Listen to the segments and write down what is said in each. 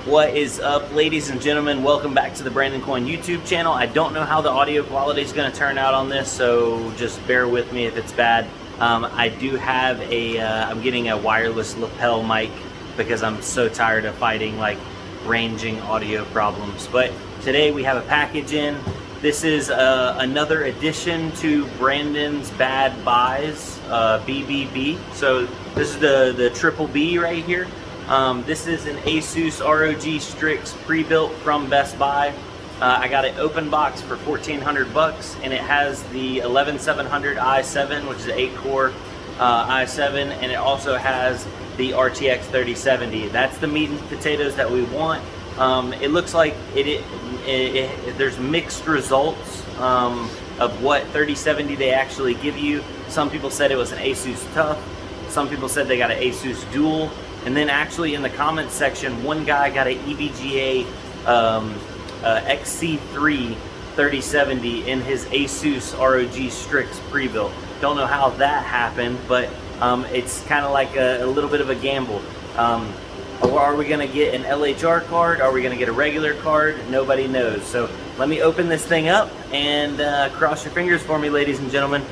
What is up, ladies and gentlemen? Welcome back to the Brandon Coin YouTube channel. I don't know how the audio quality is going to turn out on this, so just bear with me if it's bad. I do have I'm getting a wireless lapel mic because I'm so tired of fighting like ranging audio problems. But today we have a package in. This is another addition to Brandon's Bad Buys, BBB. So this is the triple B right here. This is an Asus ROG Strix pre-built from Best Buy. I got it open box for $1,400, and it has the 11700 i7, which is an 8-core i7, and it also has the RTX 3070. That's the meat and potatoes that we want. It looks like there's mixed results of what 3070 they actually give you. Some people said it was an Asus Tough. Some people said they got an Asus Dual. And then actually in the comments section, one guy got an EVGA XC3 3070 in his Asus ROG Strix pre-built. Don't know how that happened, but it's kind of like a little bit of a gamble. Are we going to get an LHR card? Are we going to get a regular card? Nobody knows. So let me open this thing up and cross your fingers for me, ladies and gentlemen.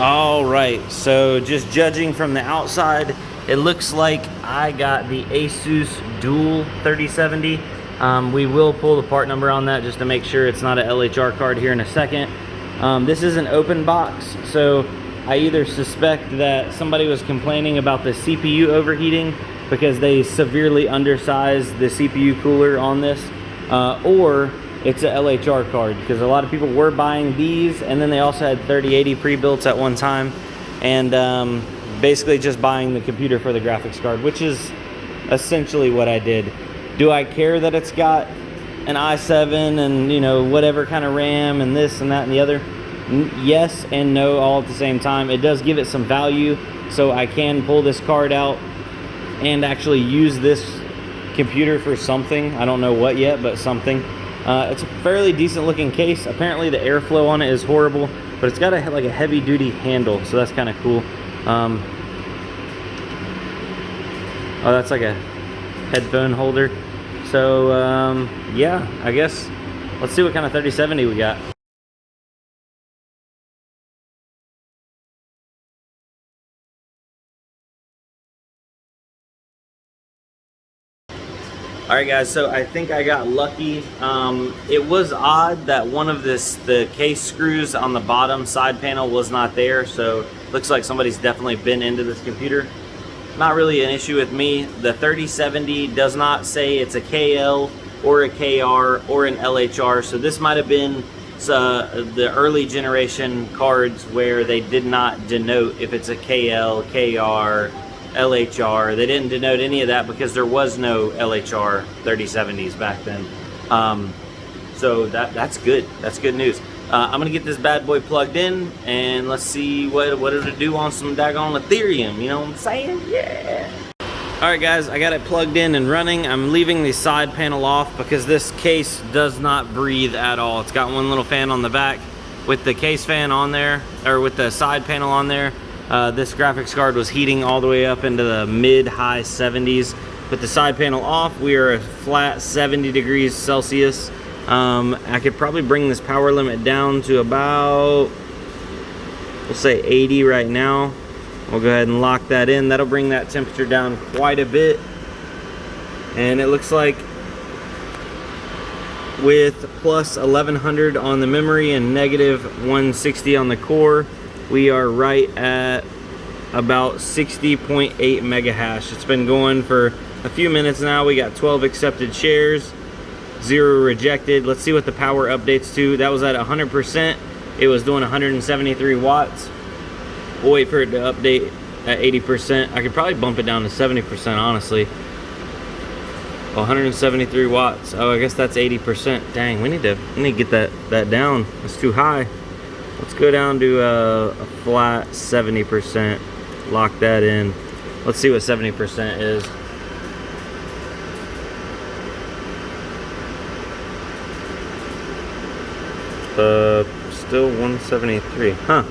All right, so just judging from the outside, it looks like I got the Asus Dual 3070. We will pull the part number on that just to make sure it's not an LHR card here in a second. This is an open box, so I either suspect that somebody was complaining about the CPU overheating because they severely undersized the CPU cooler on this, or it's an LHR card, because a lot of people were buying these, and then they also had 3080 pre-builts at one time, and basically just buying the computer for the graphics card, which is essentially what I did. Do I care that it's got an i7 and, you know, whatever kind of RAM and this and that and the other? Yes and no, all at the same time. It does give it some value, so I can pull this card out and actually use this computer for something. I don't know what yet, but something. It's a fairly decent looking case. Apparently the airflow on it is horrible, but it's got like a heavy duty handle, so that's kind of cool. Oh, that's like a headphone holder. So yeah, I guess let's see what kind of 3070 we got. Alright guys, so I think I got lucky. It was odd that one of the case screws on the bottom side panel was not there, so looks like somebody's definitely been into this computer. Not really an issue with me. The 3070 does not say it's a KL or a KR or an LHR, so this might have been the early generation cards where they did not denote if it's a KL, KR, LHR. They didn't denote any of that because there was no LHR 3070s back then. So that's good. That's good news. I'm gonna get this bad boy plugged in and let's see what it'll do on some daggone Ethereum. You know what I'm saying? Yeah. All right, guys, I got it plugged in and running. I'm leaving the side panel off because this case does not breathe at all. It's got one little fan on the back. With the case fan on there, or with the side panel on there, this graphics card was heating all the way up into the mid-high 70s. With the side panel off, we are a flat 70 degrees Celsius. I could probably bring this power limit down to about, we'll say 80 right now. We'll go ahead and lock that in. That'll bring that temperature down quite a bit. And it looks like with plus 1100 on the memory and negative 160 on the core, we are right at about 60.8 mega hash. It's been going for a few minutes now. We got 12 accepted shares, 0 rejected. Let's see what the power updates to. That was at 100%. It was doing 173 watts. We'll wait for it to update at 80%. I could probably bump it down to 70%, honestly. 173 watts. Oh, I guess that's 80%. Dang, we need to get that down. That's too high. Let's go down to a flat 70%. Lock that in. Let's see what 70% is. Still 173. Huh.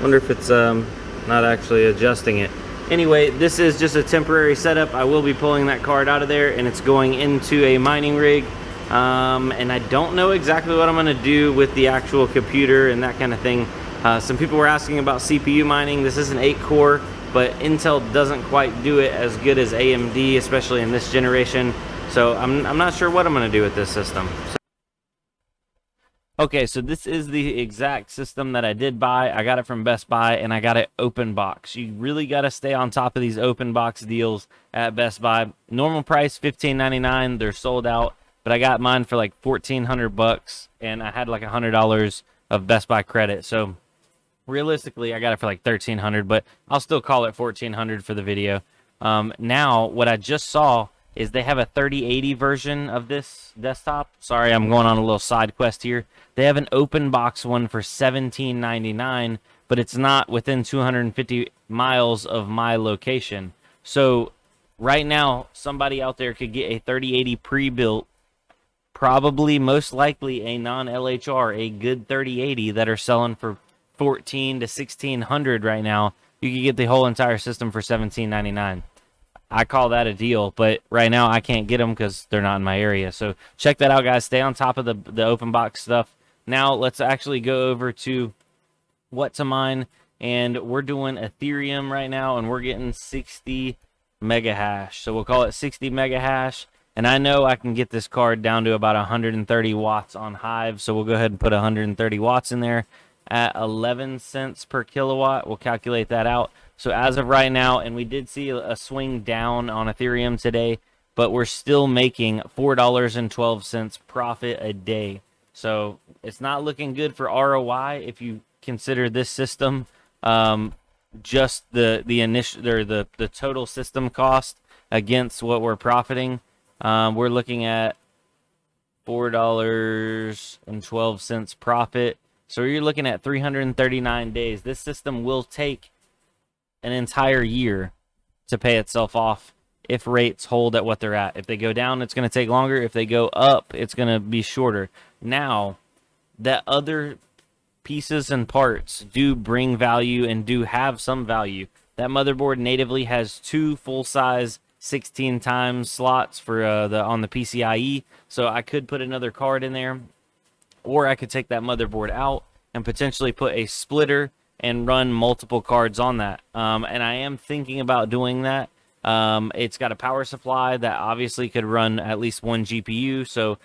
Wonder if it's not actually adjusting it. Anyway, this is just a temporary setup. I will be pulling that card out of there, and it's going into a mining rig. And I don't know exactly what I'm going to do with the actual computer and that kind of thing. Some people were asking about CPU mining. This is an 8-core, but Intel doesn't quite do it as good as AMD, especially in this generation. So I'm not sure what I'm going to do with this system. Okay, so this is the exact system that I did buy. I got it from Best Buy, and I got it open box. You really got to stay on top of these open box deals at Best Buy. Normal price $15.99. They're sold out, but I got mine for like $1,400, and I had like $100 of Best Buy credit. So realistically, I got it for like $1,300, but I'll still call it $1,400 for the video. Now, what I just saw is they have a 3080 version of this desktop. Sorry, I'm going on a little side quest here. They have an open box one for $17.99, but it's not within 250 miles of my location. So right now, somebody out there could get a 3080 pre-built, probably most likely a non-LHR, a good 3080 that are selling for $1,400 to $1,600 right now. You could get the whole entire system for $17.99. I call that a deal, but right now I can't get them because they're not in my area. So check that out, guys. Stay on top of the open box stuff. Now let's actually go over to what to mine, and we're doing Ethereum right now, and we're getting 60 mega hash. So we'll call it 60 mega hash, and I know I can get this card down to about 130 watts on Hive, so we'll go ahead and put 130 watts in there at 11 cents per kilowatt. We'll calculate that out. So as of right now, and we did see a swing down on Ethereum today, but we're still making $4.12 profit a day. So it's not looking good for ROI if you consider this system just the initial or the total system cost against what we're profiting. We're looking at $4.12 profit. So you're looking at 339 days. This system will take an entire year to pay itself off if rates hold at what they're at. If they go down, it's going to take longer. If they go up, it's going to be shorter. Now, that other pieces and parts do bring value and do have some value. That motherboard natively has 2 full-size 16 times slots for on the PCIe, so I could put another card in there, or I could take that motherboard out and potentially put a splitter and run multiple cards on that. And I am thinking about doing that. It's got a power supply that obviously could run at least 1 GPU. So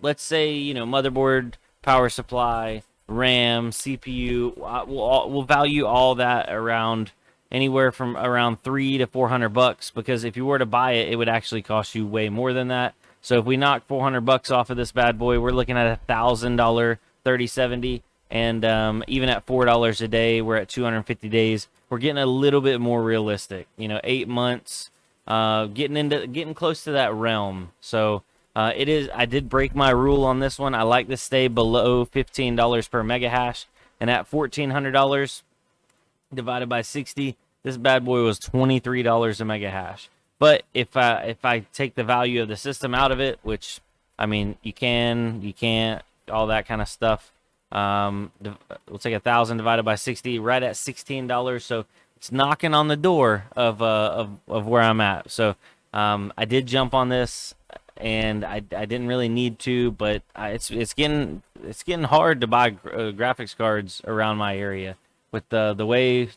let's say, you know, motherboard, power supply, RAM, CPU, we'll value all that around anywhere from around $300 to $400, because if you were to buy it, it would actually cost you way more than that. So if we knock $400 off of this bad boy, we're looking at $1,000 3070. And even at $4 a day, we're at 250 days. We're getting a little bit more realistic. You know, 8 months, getting close to that realm. So it is. I did break my rule on this one. I like to stay below $15 per mega hash, and at $1,400 divided by 60, this bad boy was $23 a mega hash. But if I take the value of the system out of it, which I mean, you can't, all that kind of stuff. We'll take 1,000 divided by 60, right at $16. So it's knocking on the door of where I'm at. So I did jump on this, and I didn't really need to, but it's getting hard to buy graphics cards around my area with the way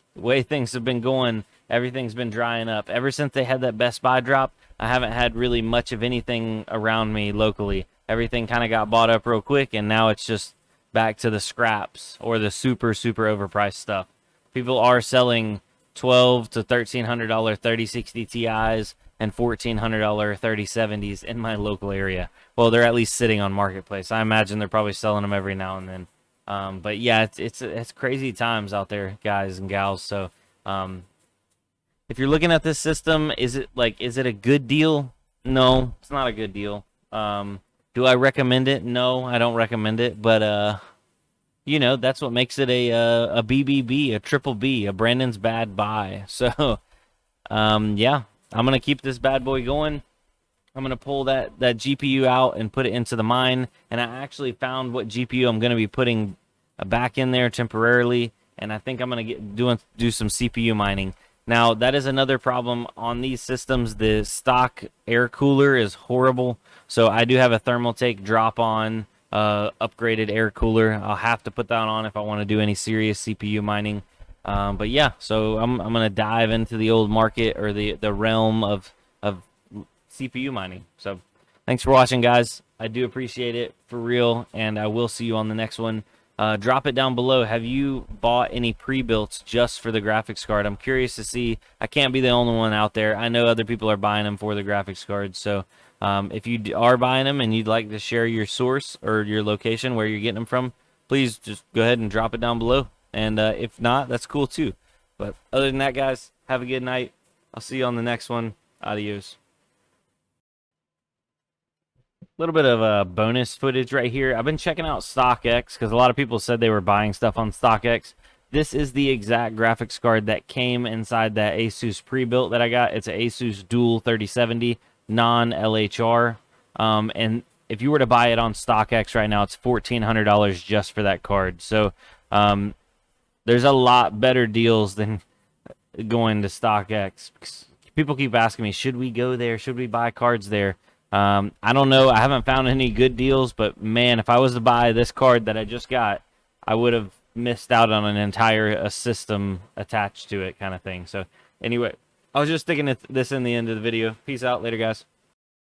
things have been going. Everything's been drying up ever since they had that Best Buy drop. I haven't had really much of anything around me locally. Everything kind of got bought up real quick, and now it's just back to the scraps or the super overpriced stuff. People are selling $1,200 to $1,300 3060 Ti's and $1,400 3070s in my local area. Well, they're at least sitting on Marketplace. I imagine they're probably selling them every now and then. But yeah, it's crazy times out there, guys and gals. So if you're looking at this system, is it a good deal? No, it's not a good deal. Do I recommend it? No, I don't recommend it. But you know, that's what makes it a BBB, a triple B, a Brandon's bad buy. So yeah, I'm gonna keep this bad boy going. I'm going to pull that GPU out and put it into the mine. And I actually found what GPU I'm going to be putting back in there temporarily. And I think I'm going to do some CPU mining. Now, that is another problem on these systems. The stock air cooler is horrible. So I do have a Thermaltake drop-on upgraded air cooler. I'll have to put that on if I want to do any serious CPU mining. But yeah, so I'm going to dive into the old market, or the realm of CPU mining. So thanks for watching, guys. I do appreciate it for real, and I will see you on the next one. Drop it down below. Have you bought any pre-builts just for the graphics card? I'm curious to see. I can't be the only one out there. I know other people are buying them for the graphics card. So if you are buying them and you'd like to share your source or your location where you're getting them from, please just go ahead and drop it down below. And if not, that's cool too. But other than that, guys, have a good night. I'll see you on the next one. Adios. Little bit of bonus footage right here. I've been checking out StockX because a lot of people said they were buying stuff on StockX. This is the exact graphics card that came inside that Asus Prebuilt that I got. It's an Asus Dual 3070 non-LHR. And if you were to buy it on StockX right now, it's $1,400 just for that card. So there's a lot better deals than going to StockX. People keep asking me, should we go there? Should we buy cards there? I don't know. I haven't found any good deals, but man, if I was to buy this card that I just got, I would have missed out on an entire system attached to it, kind of thing. So anyway, I was just sticking this in the end of the video. Peace out. Later, guys.